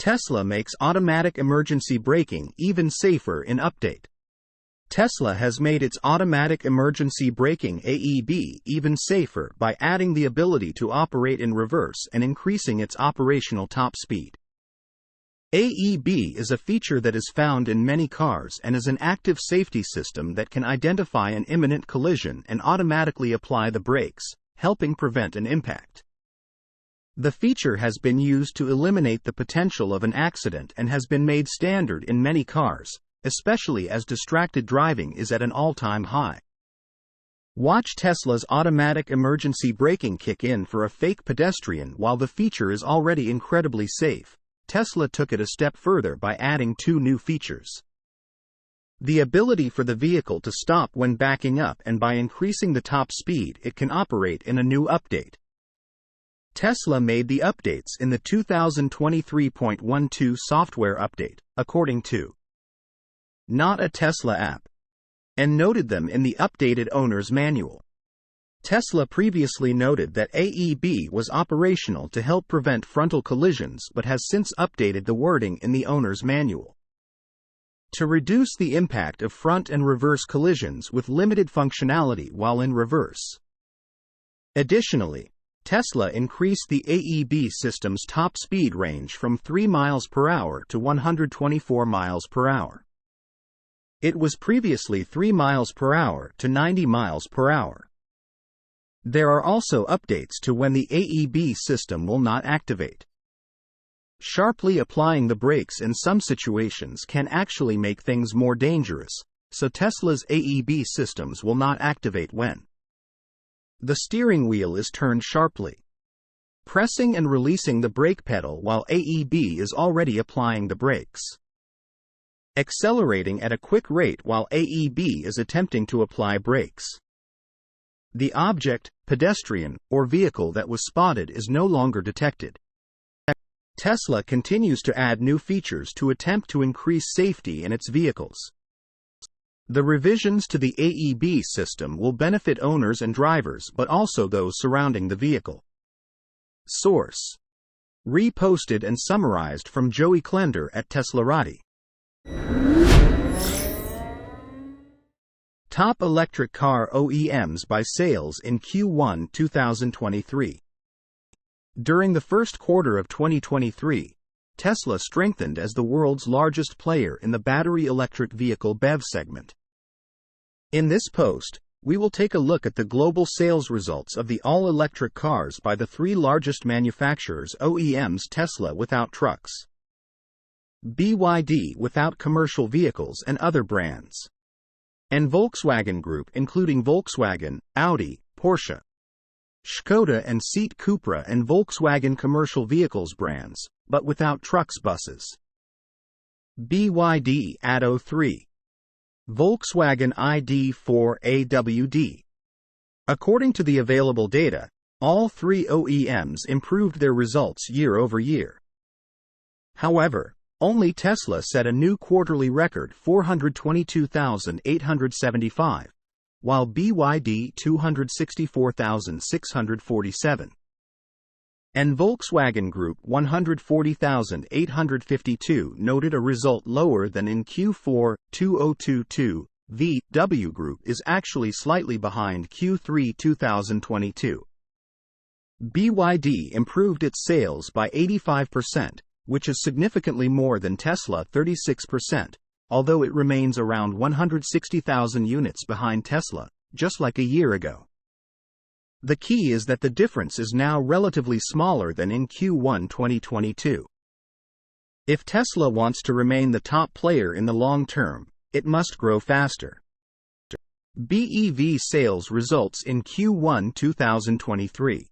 Tesla makes automatic emergency braking even safer in update. Tesla has made its automatic emergency braking AEB even safer by adding the ability to operate in reverse and increasing its operational top speed. AEB is a feature that is found in many cars and is an active safety system that can identify an imminent collision and automatically apply the brakes, helping prevent an impact. The feature has been used to eliminate the potential of an accident and has been made standard in many cars, especially as distracted driving is at an all-time high. Watch Tesla's automatic emergency braking kick in for a fake pedestrian. While the feature is already incredibly safe, Tesla took it a step further by adding two new features. The ability for the vehicle to stop when backing up, and by increasing the top speed it can operate in a new update. Tesla made the updates in the 2023.12 software update, according to Not a Tesla app, and noted them in the updated owner's manual. Tesla previously noted that AEB was operational to help prevent frontal collisions but has since updated the wording in the owner's manual to reduce the impact of front and reverse collisions with limited functionality while in reverse. Additionally, Tesla increased the AEB system's top speed range from 3 miles per hour to 124 miles per hour. It was previously 3 miles per hour to 90 miles per hour. There are also updates to when the AEB system will not activate. Sharply applying the brakes in some situations can actually make things more dangerous, so Tesla's AEB systems will not activate when the steering wheel is turned sharply. Pressing and releasing the brake pedal while AEB is already applying the brakes. Accelerating at a quick rate while AEB is attempting to apply brakes. The object, pedestrian, or vehicle that was spotted is no longer detected. Tesla continues to add new features to attempt to increase safety in its vehicles. The revisions to the AEB system will benefit owners and drivers but also those surrounding the vehicle. Source: reposted and summarized from Joey Klender at Teslarati. Top electric car OEMs by sales in Q1 2023. During the first quarter of 2023, Tesla strengthened as the world's largest player in the battery electric vehicle BEV segment. In this post, we will take a look at the global sales results of the all-electric cars by the three largest manufacturers: OEMs, Tesla without trucks, BYD without commercial vehicles and other brands, and Volkswagen Group including Volkswagen, Audi, Porsche, Škoda and Seat Cupra and Volkswagen commercial vehicles brands, but without trucks, buses. BYD Atto 3. Volkswagen ID4 AWD. According to the available data, all three OEMs improved their results year over year. However, only Tesla set a new quarterly record, 422,875, while BYD 264,647. And Volkswagen Group 140,852 noted a result lower than in Q4 2022. VW Group is actually slightly behind Q3 2022. BYD improved its sales by 85%, which is significantly more than Tesla 36%, although it remains around 160,000 units behind Tesla, just like a year ago. The key is that the difference is now relatively smaller than in Q1 2022. If Tesla wants to remain the top player in the long term, it must grow faster. BEV sales results in Q1 2023.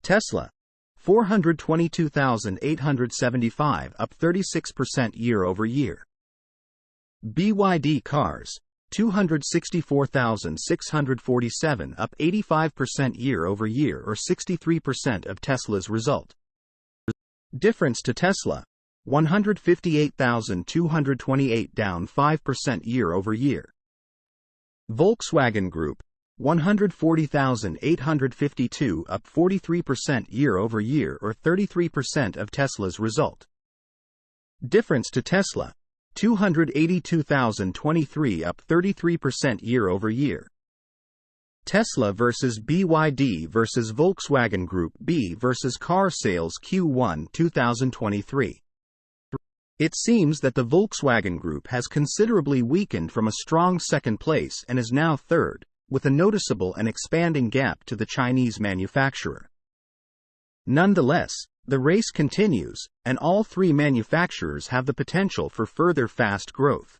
Tesla, 422,875, up 36% year over year. BYD cars, 264,647, up 85% year over year or 63% of Tesla's result. Difference to Tesla, 158,228, down 5% year over year. Volkswagen Group, 140,852, up 43% year over year or 33% of Tesla's result. Difference to Tesla, 282,023 up 33% year-over-year. Tesla versus BYD versus Volkswagen Group B versus car sales Q1 2023. It seems that the Volkswagen Group has considerably weakened from a strong second place and is now third, with a noticeable and expanding gap to the Chinese manufacturer. Nonetheless, the race continues, and all three manufacturers have the potential for further fast growth.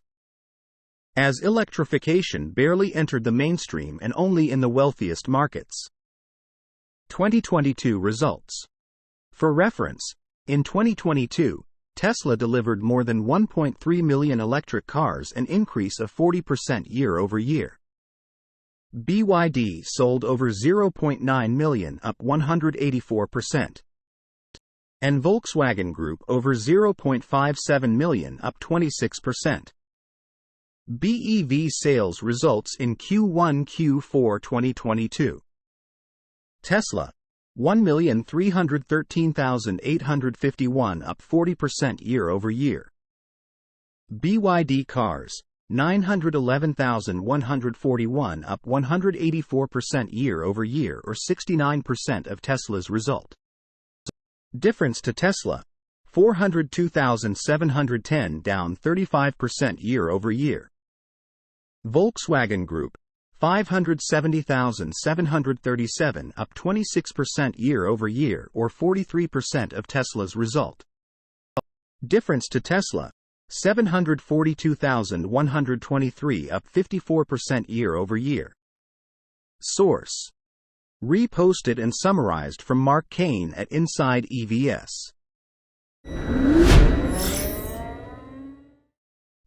As electrification barely entered the mainstream and only in the wealthiest markets. 2022 results. For reference, in 2022, Tesla delivered more than 1.3 million electric cars, an increase of 40% year-over-year. BYD sold over 0.9 million, up 184%. And Volkswagen Group over 0.57 million, up 26%. BEV sales results in Q1-Q4 2022. Tesla, 1,313,851, up 40% year-over-year. BYD cars, 911,141, up 184% year-over-year, or 69% of Tesla's result. Difference to Tesla, 402,710, down 35% year-over-year. Volkswagen Group, 570,737, up 26% year-over-year, or 43% of Tesla's result. Difference to Tesla, 742,123, up 54% year-over-year. Source: reposted and summarized from Mark Kane at Inside EVS.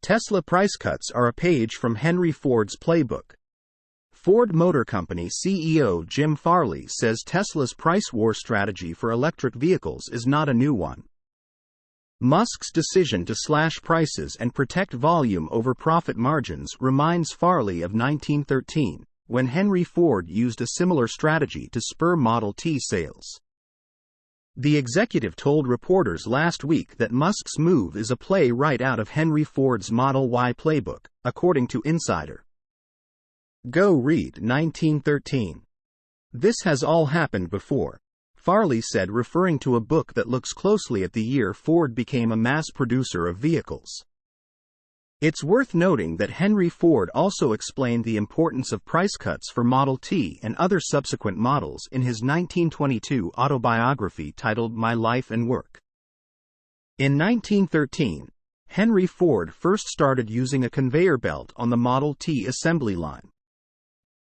Tesla price cuts are a page from Henry Fords Playbook. Ford Motor Company CEO Jim Farley says Tesla's price war strategy for electric vehicles is not a new one. Musk's decision to slash prices and protect volume over profit margins reminds Farley of 1913, when Henry Ford used a similar strategy to spur Model T sales. The executive told reporters last week that Musk's move is a play right out of Henry Ford's Model Y playbook, according to Insider. Go read 1913. This has all happened before, Farley said, referring to a book that looks closely at the year Ford became a mass producer of vehicles. It's worth noting that Henry Ford also explained the importance of price cuts for Model T and other subsequent models in his 1922 autobiography titled My Life and Work. In 1913, Henry Ford first started using a conveyor belt on the Model T assembly line,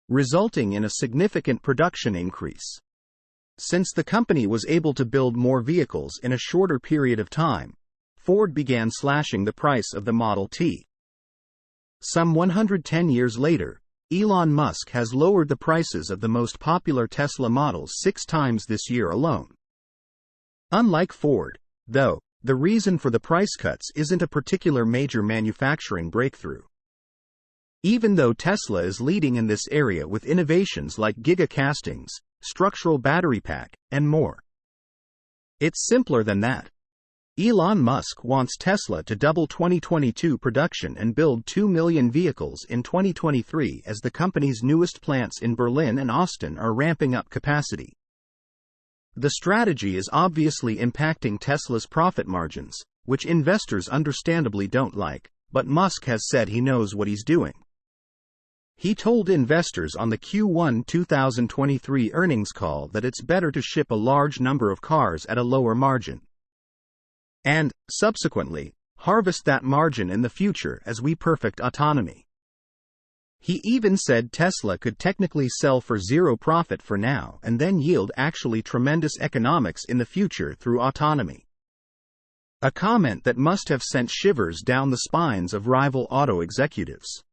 resulting in a significant production increase. Since the company was able to build more vehicles in a shorter period of time, Ford began slashing the price of the Model T. Some 110 years later, Elon Musk has lowered the prices of the most popular Tesla models 6 times this year alone. Unlike Ford, though, the reason for the price cuts isn't a particular major manufacturing breakthrough. Even though Tesla is leading in this area with innovations like gigacastings, structural battery pack, and more. It's simpler than that. Elon Musk wants Tesla to double 2022 production and build 2 million vehicles in 2023 as the company's newest plants in Berlin and Austin are ramping up capacity. The strategy is obviously impacting Tesla's profit margins, which investors understandably don't like, but Musk has said he knows what he's doing. He told investors on the Q1 2023 earnings call that it's better to ship a large number of cars at a lower margin. And, subsequently, harvest that margin in the future as we perfect autonomy. He even said Tesla could technically sell for zero profit for now and then yield actually tremendous economics in the future through autonomy. A comment that must have sent shivers down the spines of rival auto executives.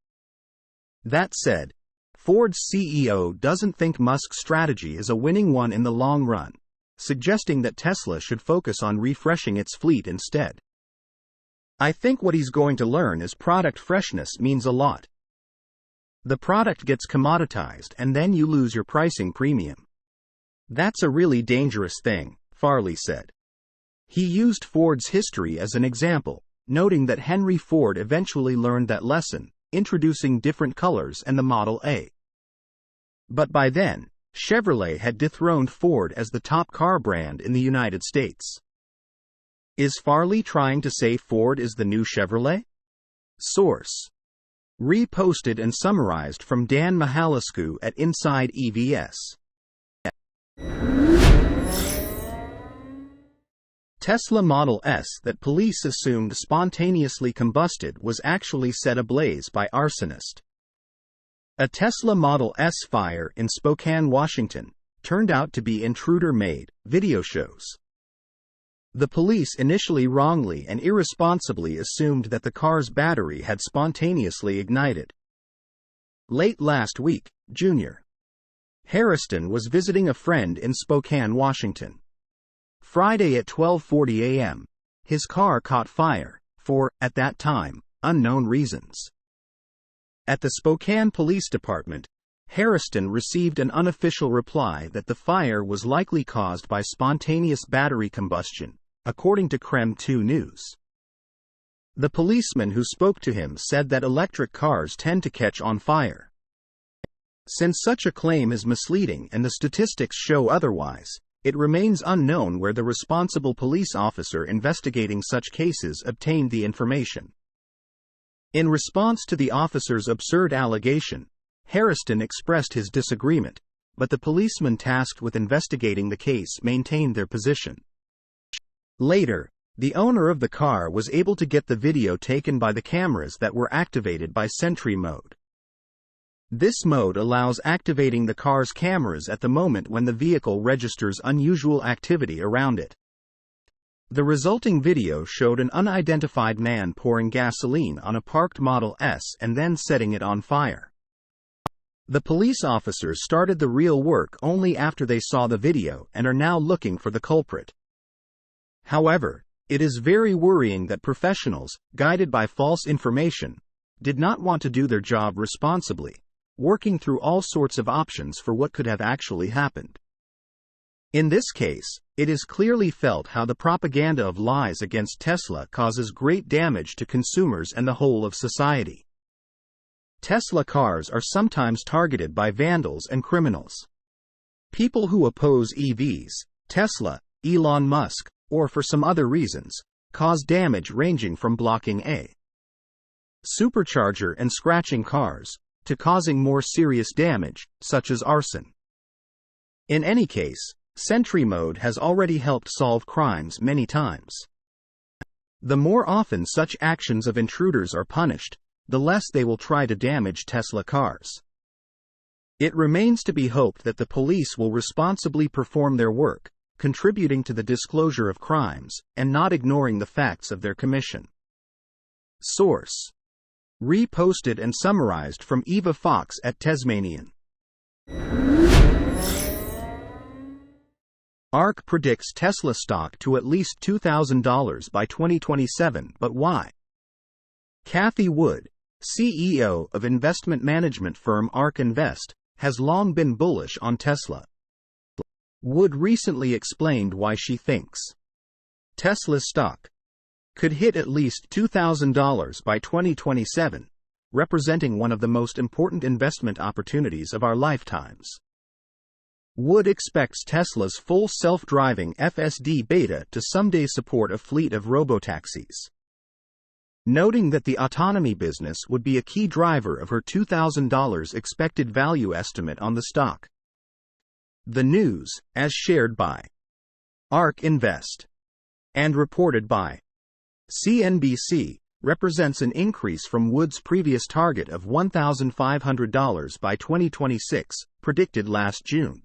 That said, Ford's CEO doesn't think Musk's strategy is a winning one in the long run, suggesting that Tesla should focus on refreshing its fleet instead. I think what he's going to learn is product freshness means a lot. The product gets commoditized and then you lose your pricing premium. That's a really dangerous thing, Farley said. He used Ford's history as an example, noting that Henry Ford eventually learned that lesson, introducing different colors and the Model A. But by then, Chevrolet had dethroned Ford as the top car brand in the United States. Is Farley trying to say Ford is the new Chevrolet? Source: reposted and summarized from Dan Mihalascu at Inside EVS. Tesla Model S that police assumed spontaneously combusted was actually set ablaze by arsonist. A Tesla Model S fire in Spokane, Washington, turned out to be intruder-made, video shows. The police initially wrongly and irresponsibly assumed that the car's battery had spontaneously ignited. Late last week, Jr. Harrison was visiting a friend in Spokane, Washington. Friday at 12:40 a.m., his car caught fire, for, at that time, unknown reasons. At the Spokane Police Department, Harrison received an unofficial reply that the fire was likely caused by spontaneous battery combustion, according to KREM 2 News. The policeman who spoke to him said that electric cars tend to catch on fire. Since such a claim is misleading and the statistics show otherwise, it remains unknown where the responsible police officer investigating such cases obtained the information. In response to the officer's absurd allegation, Harrison expressed his disagreement, but the policeman tasked with investigating the case maintained their position. Later, the owner of the car was able to get the video taken by the cameras that were activated by Sentry mode. This mode allows activating the car's cameras at the moment when the vehicle registers unusual activity around it. The resulting video showed an unidentified man pouring gasoline on a parked Model S and then setting it on fire. The police officers started the real work only after they saw the video and are now looking for the culprit. However, it is very worrying that professionals, guided by false information, did not want to do their job responsibly, working through all sorts of options for what could have actually happened. In this case, it is clearly felt how the propaganda of lies against Tesla causes great damage to consumers and the whole of society. Tesla cars are sometimes targeted by vandals and criminals. People who oppose EVs, Tesla, Elon Musk, or for some other reasons, cause damage ranging from blocking a supercharger and scratching cars, to causing more serious damage, such as arson. In any case, Sentry mode has already helped solve crimes many times. The more often such actions of intruders are punished, the less they will try to damage Tesla cars. It remains to be hoped that the police will responsibly perform their work, contributing to the disclosure of crimes, and not ignoring the facts of their commission. Source: reposted and summarized from Eva Fox at Tasmanian. ARK predicts Tesla stock to at least $2,000 by 2027, but why? Kathy Wood, CEO of investment management firm ARK Invest, has long been bullish on Tesla. Wood recently explained why she thinks Tesla's stock could hit at least $2,000 by 2027, representing one of the most important investment opportunities of our lifetimes. Wood expects Tesla's full self-driving FSD beta to someday support a fleet of robotaxis, noting that the autonomy business would be a key driver of her $2,000 expected value estimate on the stock. The news, as shared by ARK Invest and reported by CNBC, represents an increase from Wood's previous target of $1,500 by 2026, predicted last June.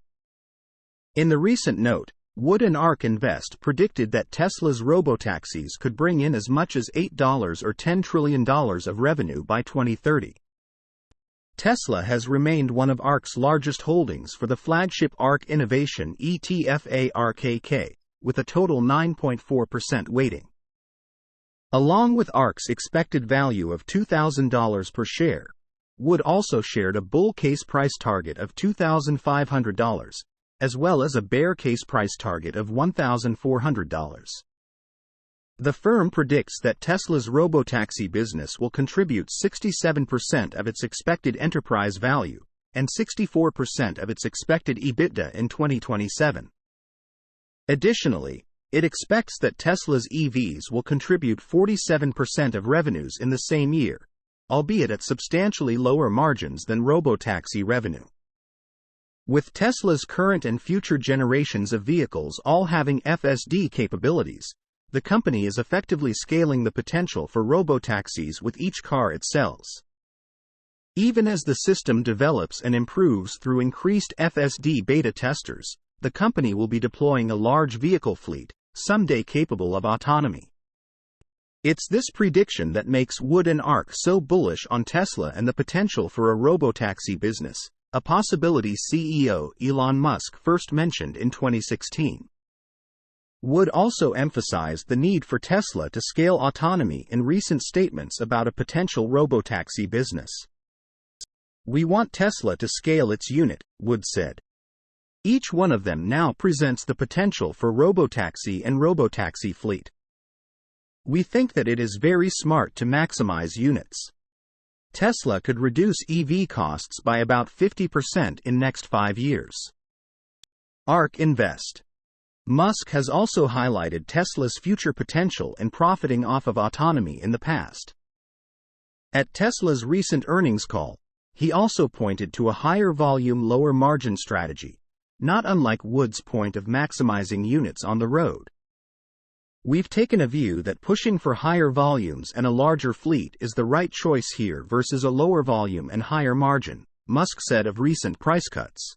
In the recent note, Wood and ARK Invest predicted that Tesla's robotaxis could bring in as much as $8 or $10 trillion of revenue by 2030. Tesla has remained one of ARK's largest holdings for the flagship ARK Innovation ETF ARKK, with a total 9.4% weighting. Along with ARK's expected value of $2,000 per share, Wood also shared a bull case price target of $2,500, as well as a bear case price target of $1,400. The firm predicts that Tesla's robotaxi business will contribute 67% of its expected enterprise value and 64% of its expected EBITDA in 2027. Additionally, it expects that Tesla's EVs will contribute 47% of revenues in the same year, albeit at substantially lower margins than robotaxi revenue. With Tesla's current and future generations of vehicles all having FSD capabilities, the company is effectively scaling the potential for robotaxis with each car it sells. Even as the system develops and improves through increased FSD beta testers, the company will be deploying a large vehicle fleet, someday capable of autonomy. It's this prediction that makes Wood & Ark so bullish on Tesla and the potential for a robotaxi business, a possibility CEO Elon Musk first mentioned in 2016. Wood also emphasized the need for Tesla to scale autonomy in recent statements about a potential robotaxi business. "We want Tesla to scale its unit," Wood said. "Each one of them now presents the potential for robotaxi and robotaxi fleet. We think that it is very smart to maximize units. Tesla could reduce EV costs by about 50% in next 5 years." ARK Invest. Musk has also highlighted Tesla's future potential in profiting off of autonomy in the past. At Tesla's recent earnings call, he also pointed to a higher volume, lower margin strategy, not unlike Wood's point of maximizing units on the road. "We've taken a view that pushing for higher volumes and a larger fleet is the right choice here versus a lower volume and higher margin," Musk said of recent price cuts.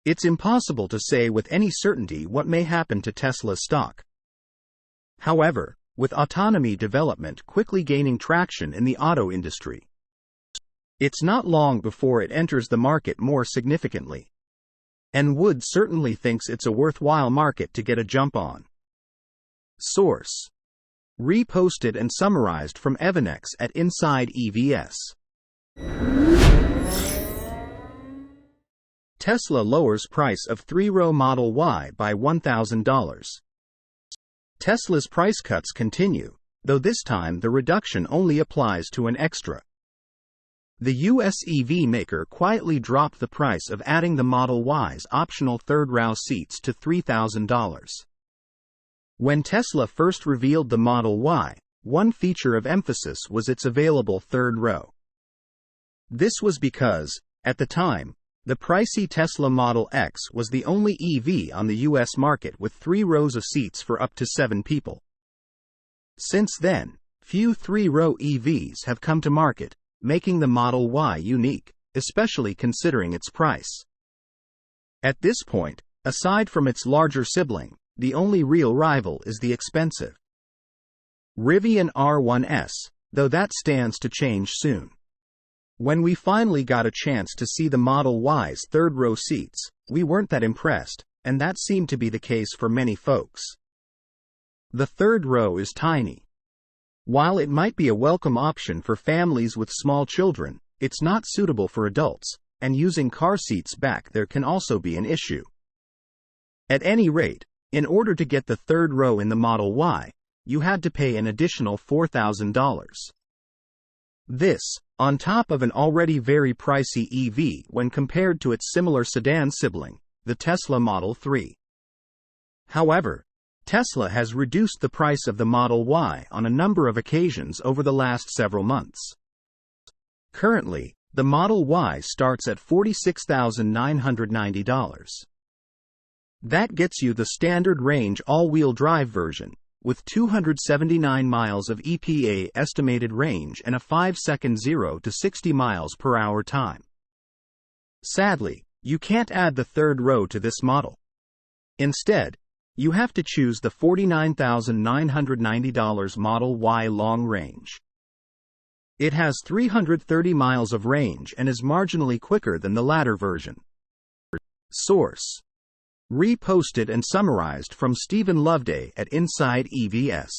It's impossible to say with any certainty what may happen to Tesla's stock. However, with autonomy development quickly gaining traction in the auto industry, it's not long before it enters the market more significantly. And Wood certainly thinks it's a worthwhile market to get a jump on. Source: reposted and summarized from Evanex at Inside EVS. Tesla lowers price of 3-row Model Y by $1,000. Tesla's price cuts continue, though this time the reduction only applies to an extra. The US EV maker quietly dropped the price of adding the Model Y's optional third-row seats to $3,000. When Tesla first revealed the Model Y, one feature of emphasis was its available third row. This was because, at the time, the pricey Tesla Model X was the only EV on the US market with 3 rows of seats for up to 7 people. Since then, few 3-row EVs have come to market, making the Model Y unique, especially considering its price. At this point, aside from its larger sibling, the only real rival is the expensive Rivian R1S, though that stands to change soon. When we finally got a chance to see the Model Y's third-row seats, we weren't that impressed, and that seemed to be the case for many folks. The third row is tiny. While it might be a welcome option for families with small children, it's not suitable for adults, and using car seats back there can also be an issue. At any rate, in order to get the third row in the Model Y, you had to pay an additional $4,000. This, on top of an already very pricey EV when compared to its similar sedan sibling, the Tesla Model 3. However, Tesla has reduced the price of the Model Y on a number of occasions over the last several months. Currently, the Model Y starts at $46,990. That gets you the standard range all-wheel drive version, with 279 miles of EPA estimated range and a 5-second 0 to 60 miles per hour time. Sadly, you can't add the third row to this model. Instead, you have to choose the $49,990 Model Y long range. It has 330 miles of range and is marginally quicker than the latter version. Source: reposted and summarized from Stephen Loveday at Inside EVS.